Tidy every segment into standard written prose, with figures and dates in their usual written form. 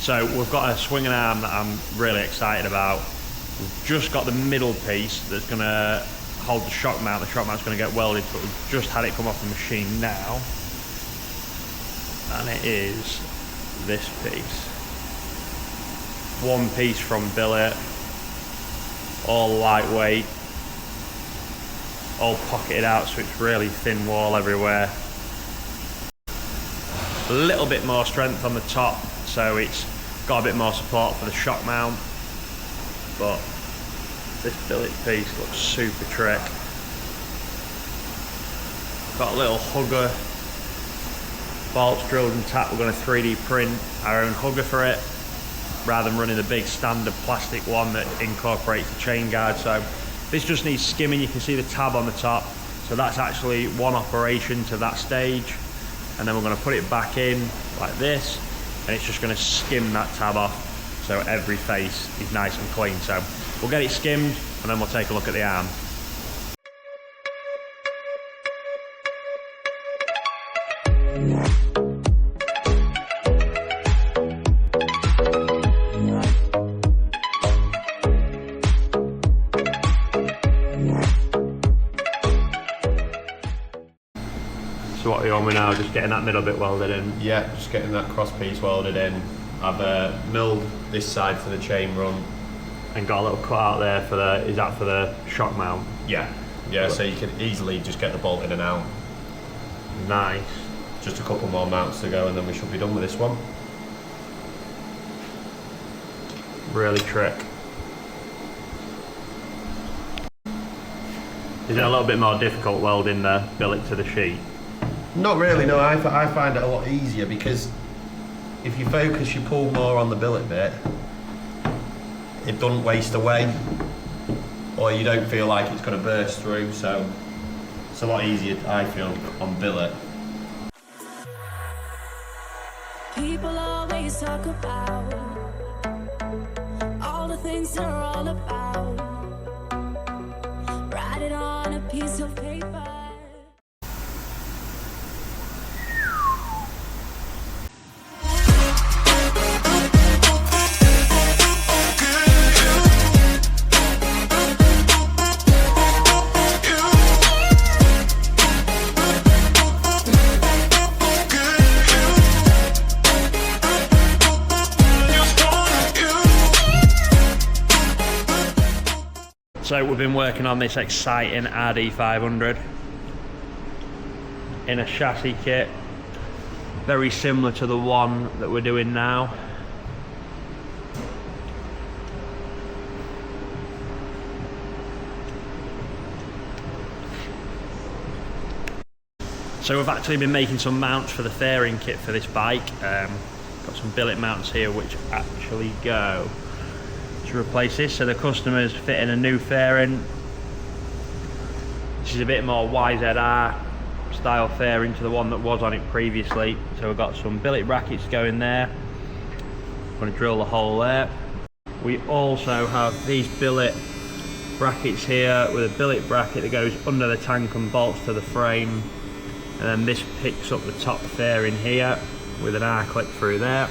So we've got a swinging arm that I'm really excited about. We've just got the middle piece that's going to hold the shock mount. The shock mount's going to get welded, but we've just had it come off the machine now. And it is this piece. One piece from billet, all lightweight, all pocketed out so it's really thin wall everywhere. A little bit more strength on the top, so it's got a bit more support for the shock mount, but this billet piece looks super trick. Got a little hugger, bolts drilled and tapped. We're going to 3D print our own hugger for it, rather than running the big standard plastic one that incorporates the chain guard. So this just needs skimming. You can see the tab on the top, so that's actually one operation to that stage, and then we're going to put it back in like this, and it's just going to skim that tab off so every face is nice and clean. So we'll get it skimmed and then we'll take a look at the arm. So what are you on with now? Just getting that middle bit welded in? Yeah, just getting that cross piece welded in. I've milled this side for the chain run. And got a little cut out there for the, is that for the shock mount? Yeah, yeah, so you can easily just get the bolt in and out. Nice. Just a couple more mounts to go and then we should be done with this one. Really trick. Is it a little bit more difficult welding the billet to the sheet? Not really, no. I find it a lot easier because if you focus your pull more on the billet bit, it doesn't waste away, or you don't feel like it's going to burst through, so it's a lot easier, I feel, on billet. People always talk about all the things they're all about. Write it on a piece of paper. So we've been working on this exciting RD500 in a chassis kit, very similar to the one that we're doing now. So we've actually been making some mounts for the fairing kit for this bike. Got some billet mounts here which actually go to replace this, so the customer's fitting a new fairing. This is a bit more YZR style fairing to the one that was on it previously. So we've got some billet brackets going there. I'm going to drill the hole there. We also have these billet brackets here with a billet bracket that goes under the tank and bolts to the frame, and then this picks up the top fairing here with an R-clip through there.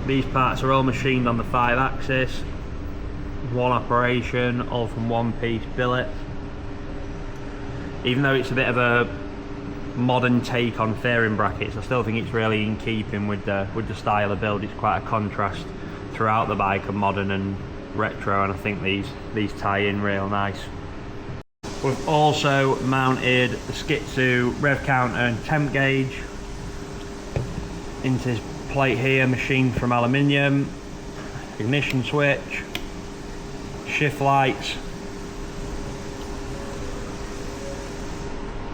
These parts are all machined on the 5-axis, one operation, all from one piece billet. Even though it's a bit of a modern take on fairing brackets, I still think it's really in keeping with the style of build. It's quite a contrast throughout the bike, of modern and retro, and I think these tie in real nice. We've also mounted the Skitsu rev counter and temp gauge into this plate here, machined from aluminium, ignition switch, shift lights.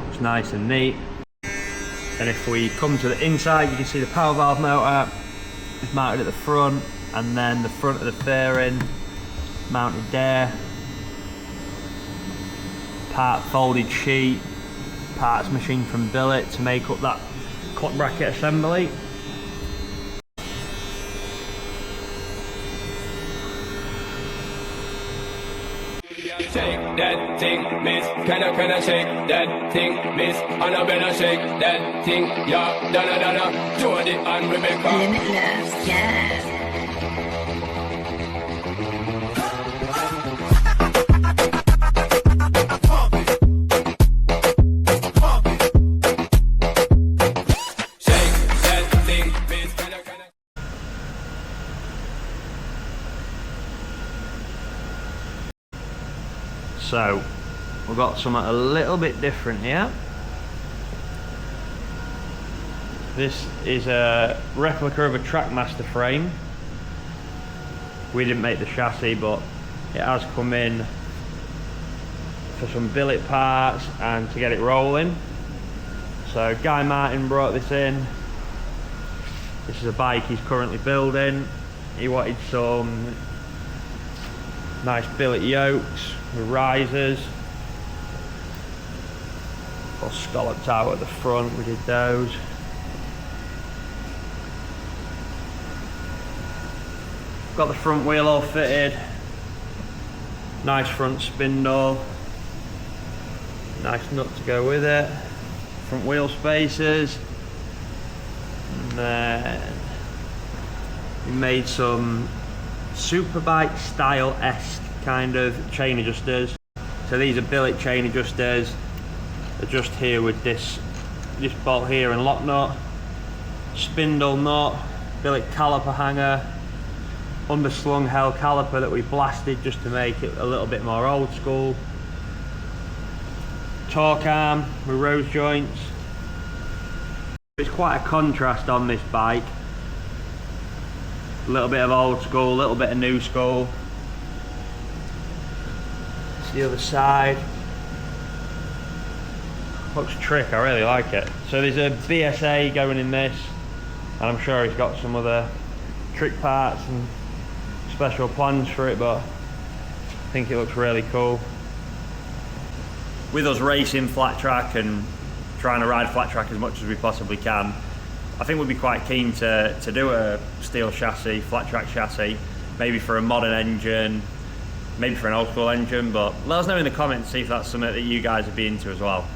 Looks nice and neat. And if we come to the inside, you can see the power valve motor is mounted at the front, and then the front of the fairing mounted there. Part folded sheet, parts machined from billet to make up that clock bracket assembly. Shake that thing, miss. Can I shake that thing, miss? And I better shake that thing, yeah. Donna, Jody and Rebecca. Limitless, yes. So we've got something a little bit different here. This is a replica of a Trackmaster frame. We didn't make the chassis, but it has come in for some billet parts and to get it rolling. So Guy Martin brought this in. This is a bike he's currently building. He wanted some nice billet yokes with risers, all scalloped out at the front. We did those. Got the front wheel all fitted, nice front spindle, nice nut to go with it, front wheel spacers, and then we made some superbike style-esque kind of chain adjusters. So these are billet chain adjusters. They're just here with this bolt here and lock nut, spindle nut, billet caliper hanger, underslung hell caliper that we blasted just to make it a little bit more old school, torque arm with rose joints. It's quite a contrast on this bike. A little bit of old school, a little bit of new school. It's the other side. Looks trick, I really like it. So there's a BSA going in this, and I'm sure he's got some other trick parts and special plans for it, but I think it looks really cool. With us racing flat track and trying to ride flat track as much as we possibly can, I think we'd be quite keen to do a steel chassis, flat track chassis, maybe for a modern engine, maybe for an old school engine, but let us know in the comments, see if that's something that you guys would be into as well.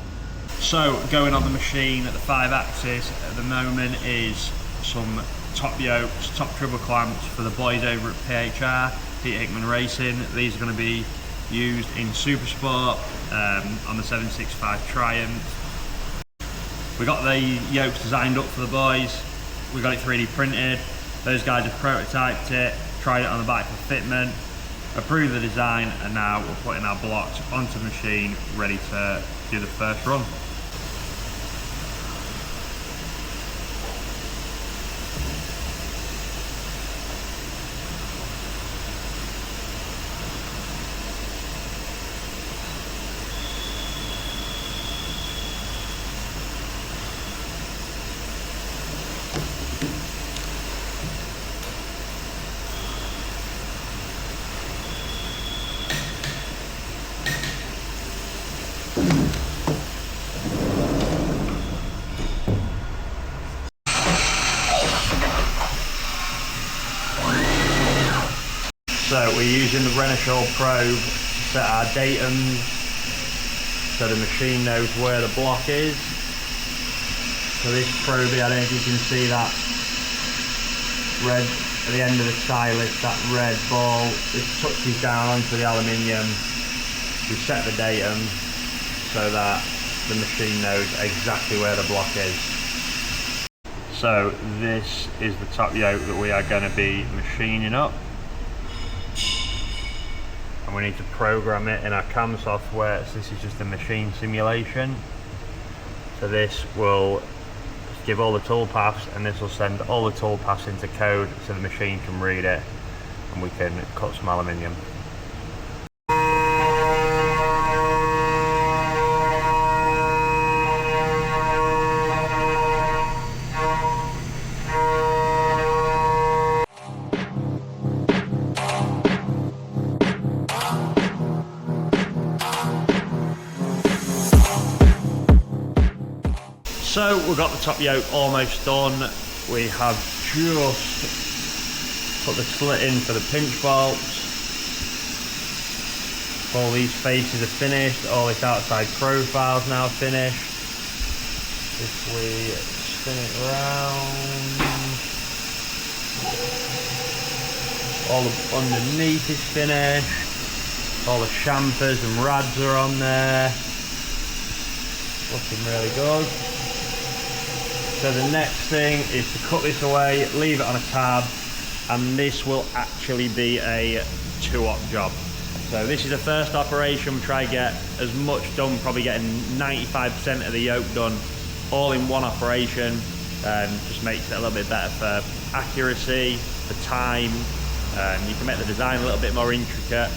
So going on the machine at the 5 axis at the moment is some top yokes, top treble clamps for the boys over at PHR, Peter Hickman Racing. These are going to be used in Super Sport on the 765 Triumph. We got the yokes designed up for the boys. We got it 3D printed. Those guys have prototyped it, tried it on the bike for fitment, approved the design, and now we're putting our blocks onto the machine, ready to do the first run. So we're using the Renishaw probe to set our datums so the machine knows where the block is. So this probe here, I don't know if you can see that red at the end of the stylus, that red ball, it touches down onto the aluminium. We set the datum so that the machine knows exactly where the block is. So this is the top yoke that we are going to be machining up. And we need to program it in our CAM software, so this is just a machine simulation. So this will give all the tool paths, and this will send all the tool paths into code so the machine can read it and we can cut some aluminium. So we've got the top yoke almost done. We have just put the slit in for the pinch bolts. All these faces are finished, all this outside profile's now finished. If we spin it around, all the underneath is finished. All the chamfers and rads are on there. Looking really good. So the next thing is to cut this away, leave it on a tab, and this will actually be a 2-op job. So this is the first operation. We try to get as much done, probably getting 95% of the yoke done all in one operation. Just makes it a little bit better for accuracy, for time. You can make the design a little bit more intricate.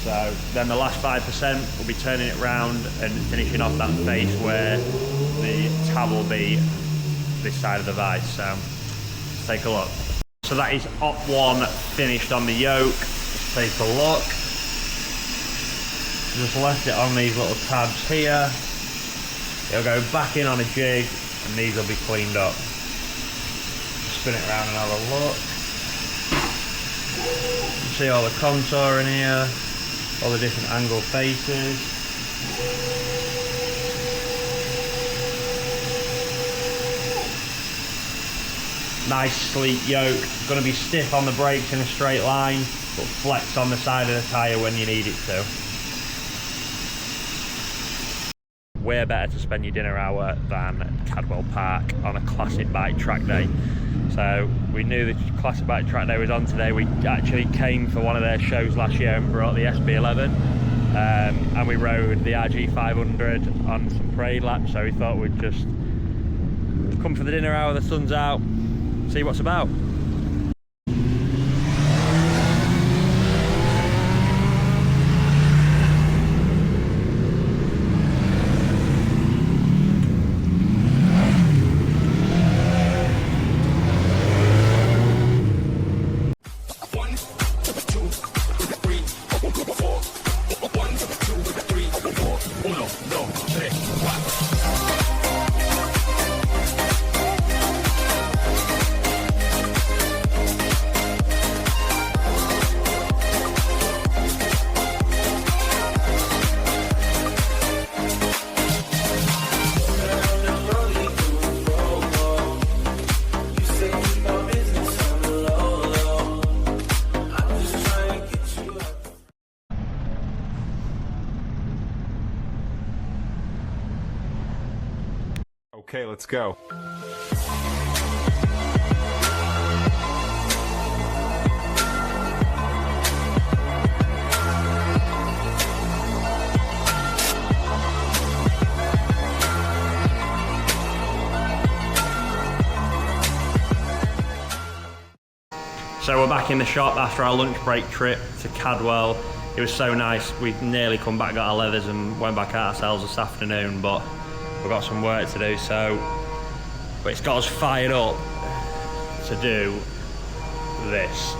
So then the last 5% we'll be turning it round and finishing off that face where the tab will be this side of the vise. So let's take a look. So that is op 1 finished on the yoke. Let's take a look. Just left it on these little tabs here. It'll go back in on a jig and these will be cleaned up. Spin it around and have a look. You see all the contour in here, all the different angle faces. Nice sleek yoke. Going to be stiff on the brakes in a straight line, but flex on the side of the tyre when you need it to. Way better to spend your dinner hour than Cadwell Park on a classic bike track day. So we knew the classic bike track day was on today. We actually came for one of their shows last year and brought the SB11, and we rode the RD500 on some parade laps. So we thought we'd just come for the dinner hour, the sun's out, see what's about. Okay, let's go. So we're back in the shop after our lunch break trip to Cadwell. It was so nice. We nearly come back, got our leathers and went back out ourselves this afternoon, but we've got some work to do, but it's got us fired up to do this.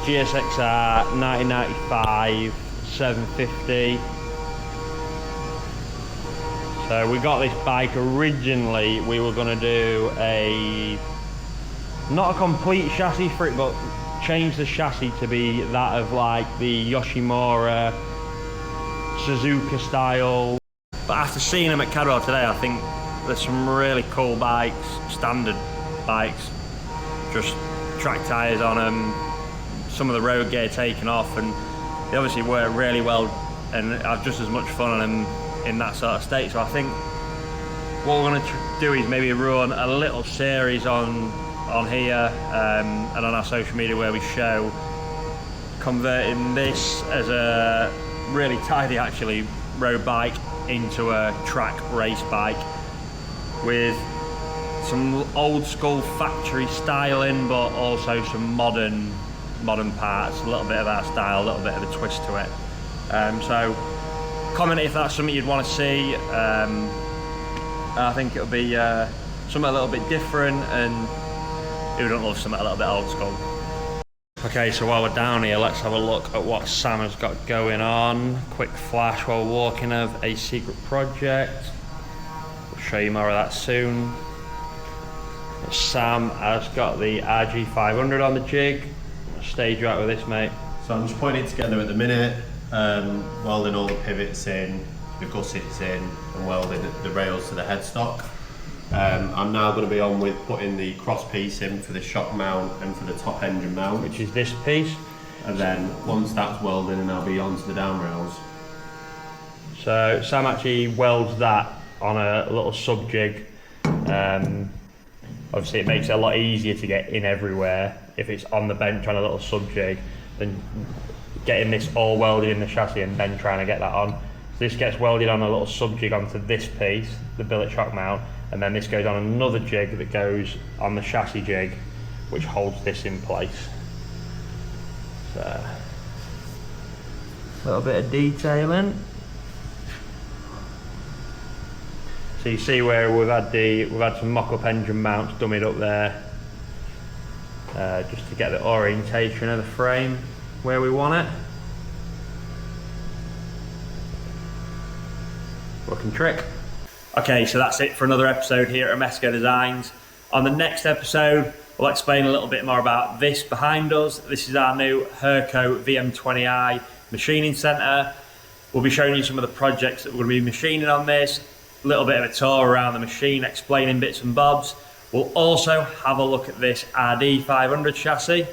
GSXR 1995 750. So we got this bike originally, we were going to do not a complete chassis for it, but change the chassis to be that of like the Yoshimura Suzuka style. But after seeing them at Cadwell today, I think there's some really cool bikes, standard bikes, just track tyres on them, some of the road gear taken off, and they obviously work really well and have just as much fun on them in that sort of state. So I think what we're going to do is maybe run a little series on here and on our social media where we show converting this as a really tidy actually road bike into a track race bike with some old school factory styling, but also some modern parts, a little bit of our style, a little bit of a twist to it. So comment if that's something you'd want to see. I think it'll be something a little bit different, and who don't love something a little bit old school. Okay, so while we're down here, let's have a look at what Sam has got going on. Quick flash while walking of a secret project. We'll show you more of that soon. Sam has got the RD500 on the jig. I'll stage you out with this, mate. So I'm just putting it together at the minute, welding all the pivots in, the gussets in, and welding the rails to the headstock. I'm now going to be on with putting the cross piece in for the shock mount and for the top engine mount, Which is this piece. and then once that's welding, and I'll be on to the down rails. So Sam actually welds that on a little sub jig. Obviously it makes it a lot easier to get in everywhere if it's on the bench on a little sub jig than getting this all welded in the chassis and then trying to get that on. So this gets welded on a little sub jig onto this piece, the billet shock mount, and then this goes on another jig that goes on the chassis jig, which holds this in place. So a little bit of detailing. So you see where we've had some mock-up engine mounts dummied up there, just to get the orientation of the frame where we want it. Working trick. Okay, so that's it for another episode here at EMESCO Designs. On the next episode, we'll explain a little bit more about this behind us. This is our new Herco VM20i machining centre. We'll be showing you some of the projects that we're going to be machining on this, a little bit of a tour around the machine, explaining bits and bobs. We'll also have a look at this RD500 chassis.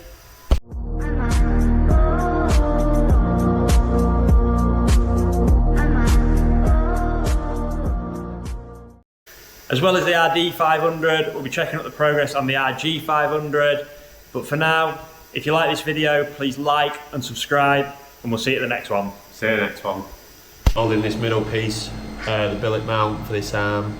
As well as the RD500, we'll be checking up the progress on the RG500. But for now, if you like this video, please like and subscribe, and we'll see you at the next one. See you next one. Holding this middle piece, the billet mount for this arm.